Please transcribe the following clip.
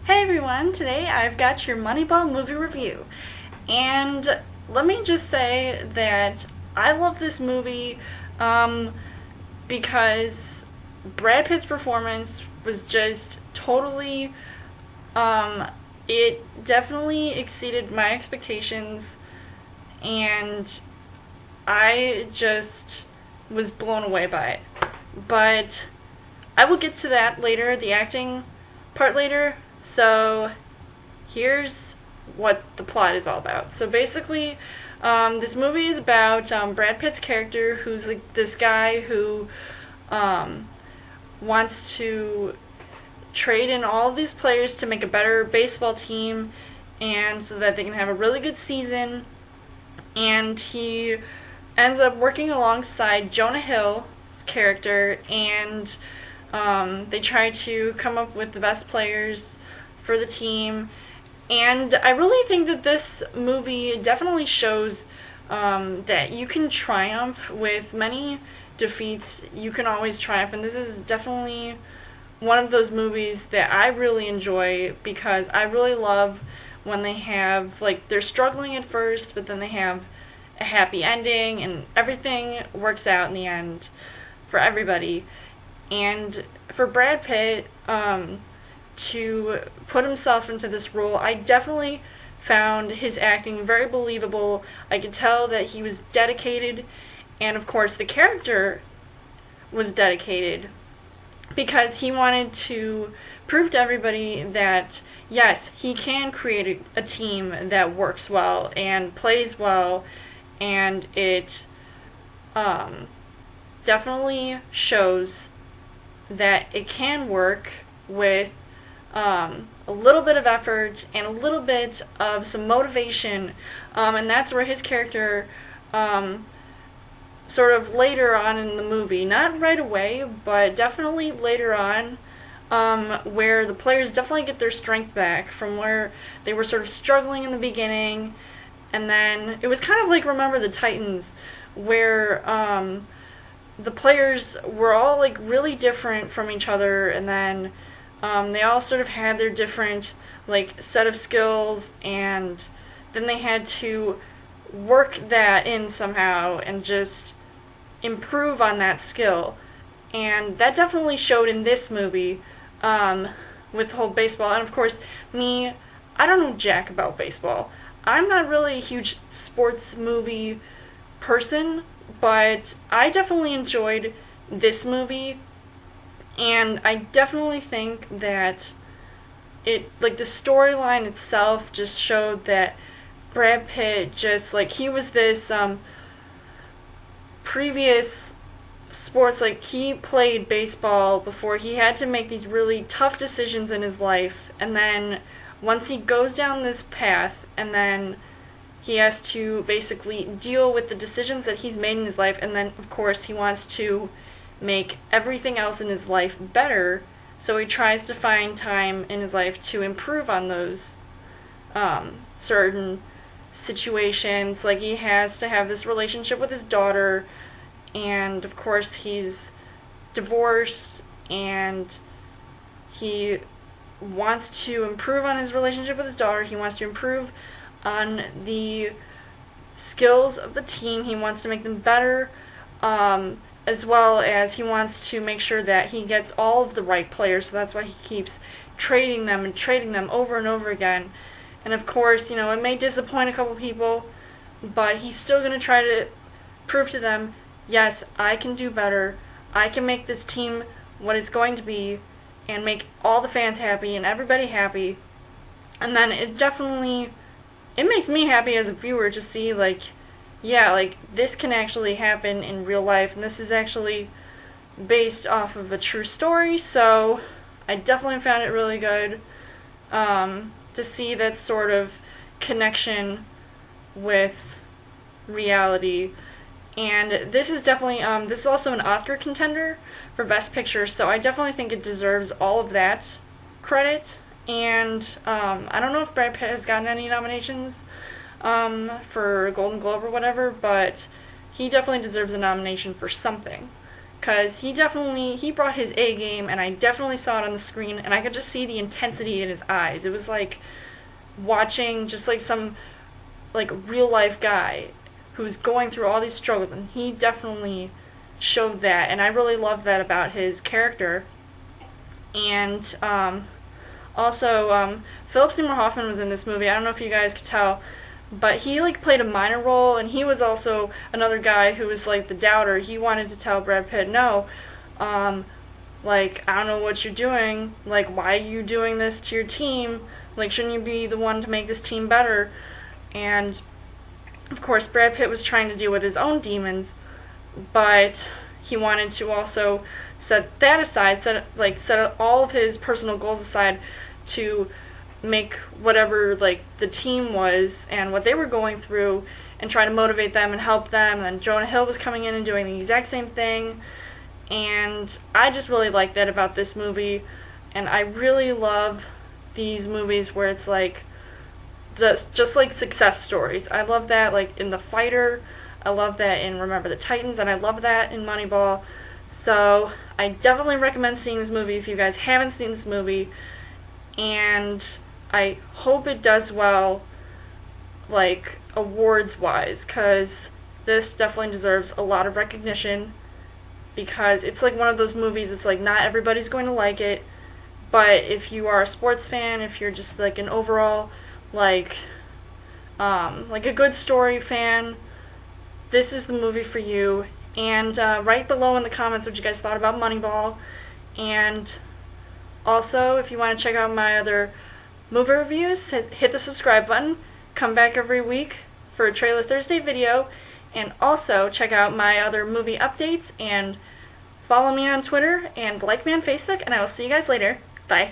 Hey everyone, today I've got your Moneyball movie review. And let me just say that I love this movie because Brad Pitt's performance was just totally, it definitely exceeded my expectations, and I just was blown away by it. But I will get to that later, the acting part later. So here's what the plot is all about. So basically, this movie is about Brad Pitt's character, who's like this guy who wants to trade in all of these players to make a better baseball team, and so that they can have a really good season. And he ends up working alongside Jonah Hill's character, and they try to come up with the best players for the team. And I really think that this movie definitely shows that you can triumph with many defeats. You can always triumph, and this is definitely one of those movies that I really enjoy, because I really love when they have, like, they're struggling at first, but then they have a happy ending and everything works out in the end for everybody. And for Brad Pitt to put himself into this role, I definitely found his acting very believable. I could tell that he was dedicated, and of course the character was dedicated, because he wanted to prove to everybody that yes, he can create a team that works well and plays well, and it definitely shows that it can work with a little bit of effort and a little bit of some motivation, and that's where his character sort of later on in the movie, not right away, but definitely later on, where the players definitely get their strength back from where they were sort of struggling in the beginning. And then it was kind of like Remember the Titans, where the players were all like really different from each other, and then they all sort of had their different like set of skills, and then they had to work that in somehow and just improve on that skill. And that definitely showed in this movie, with the whole baseball. And of course, me, I don't know jack about baseball. I'm not really a huge sports movie person, but I definitely enjoyed this movie, and I definitely think that it, like, the storyline itself just showed that Brad Pitt just, like, he was this previous sports, like, he played baseball before. He had to make these really tough decisions in his life, and then once he goes down this path, and then he has to basically deal with the decisions that he's made in his life, and then of course he wants to make everything else in his life better, so he tries to find time in his life to improve on those certain situations. Like, he has to have this relationship with his daughter, and of course he's divorced, and he wants to improve on his relationship with his daughter. He wants to improve on the skills of the team. He wants to make them better, as well as he wants to make sure that he gets all of the right players. So that's why he keeps trading them and trading them over and over again. And of course, you know, it may disappoint a couple people, but he's still going to try to prove to them, yes, I can do better. I can make this team what it's going to be, and make all the fans happy and everybody happy. And then it definitely, it makes me happy as a viewer to see, like, yeah, like, this can actually happen in real life, and this is actually based off of a true story. So I definitely found it really good to see that sort of connection with reality. And this is definitely, this is also an Oscar contender for Best Picture, so I definitely think it deserves all of that credit. And I don't know if Brad Pitt has gotten any nominations for Golden Globe or whatever, but he definitely deserves a nomination for something, because he brought his A game, and I definitely saw it on the screen, and I could just see the intensity in his eyes. It was like watching just like some like real life guy who's going through all these struggles, and he definitely showed that, and I really loved that about his character. And also Philip Seymour Hoffman was in this movie. I don't know if you guys could tell, but he like played a minor role, and he was also another guy who was like the doubter. He wanted to tell Brad Pitt, no, like, I don't know what you're doing, like, why are you doing this to your team, like, shouldn't you be the one to make this team better? And of course Brad Pitt was trying to deal with his own demons, but he wanted to also set that aside, set all of his personal goals aside to make whatever like the team was and what they were going through, and try to motivate them and help them. And then Jonah Hill was coming in and doing the exact same thing, and I just really like that about this movie. And I really love these movies where it's like just like success stories. I love that like in The Fighter, I love that in Remember the Titans, and I love that in Moneyball. So I definitely recommend seeing this movie if you guys haven't seen this movie, and I hope it does well, like, awards-wise, because this definitely deserves a lot of recognition, because it's like one of those movies, it's like not everybody's going to like it, but if you are a sports fan, if you're just like an overall, like a good story fan, this is the movie for you. And write below in the comments what you guys thought about Moneyball, and also if you want to check out my other movie reviews, hit the subscribe button, come back every week for a Trailer Thursday video, and also check out my other movie updates, and follow me on Twitter, and like me on Facebook, and I will see you guys later. Bye.